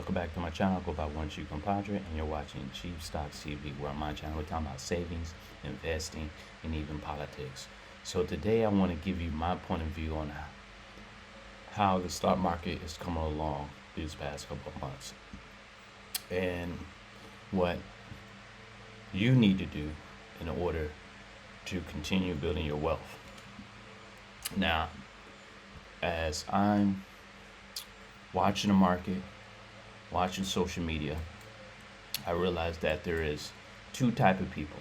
Welcome back to my channel. Go by One True Compadre, and you're watching Cheap Stocks TV, where on my channel we're talking about savings, investing, and even politics. So today I want to give you my point of view on how the stock market is coming along these past couple of months, and what you need to do in order to continue building your wealth. Now, as I'm watching the market, watching social media, I realized that there is two type of people: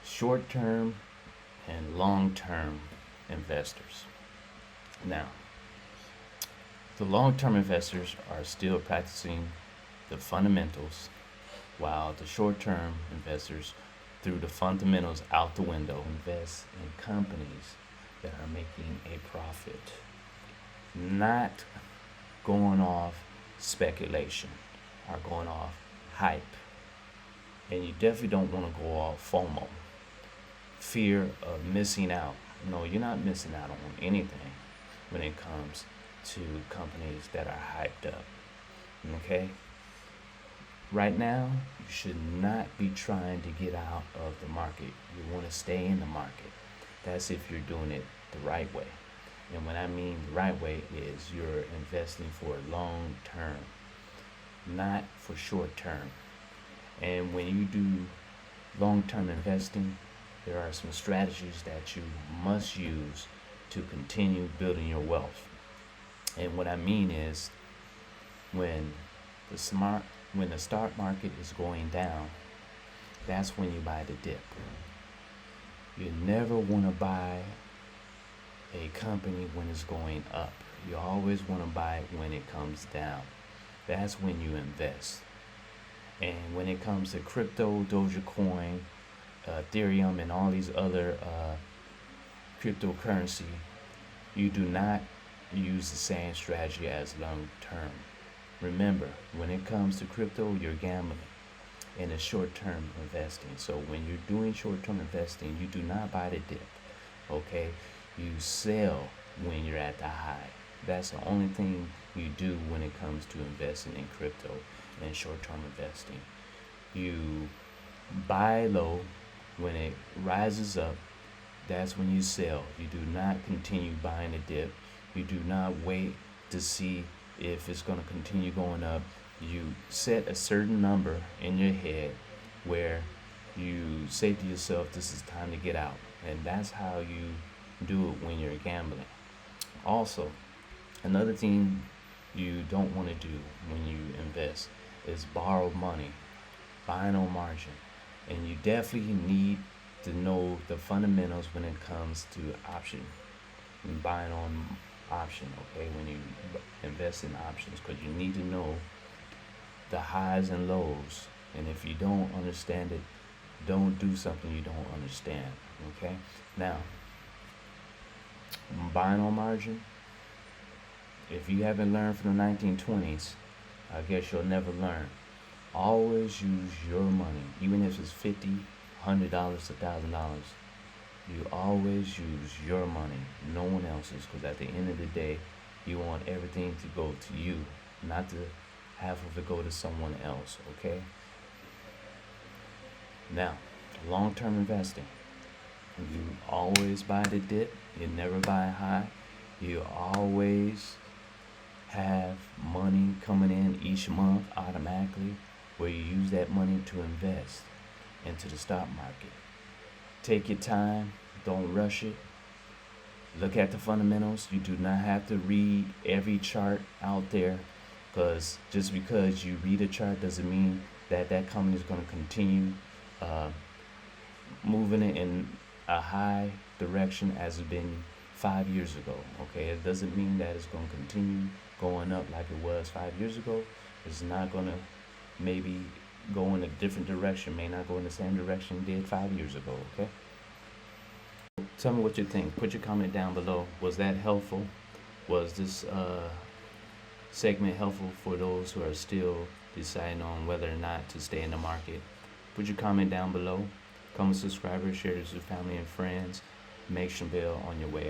short-term and long-term investors. Now, the long-term investors are still practicing the fundamentals, while the short-term investors threw the fundamentals out the window, invest in companies that are making a profit, not going off speculation or going off hype. And you definitely don't want to go off FOMO, fear of missing out. No, you're not missing out on anything when it comes to companies that are hyped up. Okay? Right now, you should not be trying to get out of the market. You want to stay in the market. That's if you're doing it the right way. And what I mean the right way is you're investing for long term, not for short term. And when you do long term investing, there are some strategies that you must use to continue building your wealth. And what I mean is, when the stock market is going down, that's when you buy the dip. You never want to buy a company when it's going up. You always want to buy it when it comes down. That's when you invest. And when it comes to crypto, Dogecoin, Ethereum, and all these other cryptocurrency, you do not use the same strategy as long term. Remember, when it comes to crypto, you're gambling, and it's short-term investing. So when you're doing short-term investing, you do not buy the dip. Okay? You sell when you're at the high. That's the only thing you do when it comes to investing in crypto and short-term investing. You buy low when it rises up. That's when you sell. You do not continue buying a dip. You do not wait to see if it's going to continue going up. You set a certain number in your head where you say to yourself, this is time to get out. And that's how you do it when you're gambling. Also, another thing you don't want to do when you invest is borrow money, buying on margin. And you definitely need to know the fundamentals when it comes to option and buying on option, okay, when you invest in options, because you need to know the highs and lows. And if you don't understand it, don't do something you don't understand. Okay? Now, buying on margin, if you haven't learned from the 1920s, I guess you'll never learn. Always use your money, even if it's $50, $100, $1,000. You always use your money, no one else's, because at the end of the day, you want everything to go to you, not to half of it go to someone else. Okay? Now, long-term investing. You always buy the dip. You never buy high. You always have money coming in each month automatically, where you use that money to invest into the stock market. Take your time. Don't rush it. Look at the fundamentals. You do not have to read every chart out there, because just because you read a chart doesn't mean that that company is going to continue moving it in a high direction as it's been 5 years ago. Okay, it doesn't mean that it's going to continue going up like it was 5 years ago. It's not going to maybe go in a different direction, may not go in the same direction it did 5 years ago. Okay, tell me what you think. Put your comment down below. Was that helpful? Was this segment helpful for those who are still deciding on whether or not to stay in the market? Put your comment down below. Become a subscriber, share this with family and friends. Make sure bell on your way out.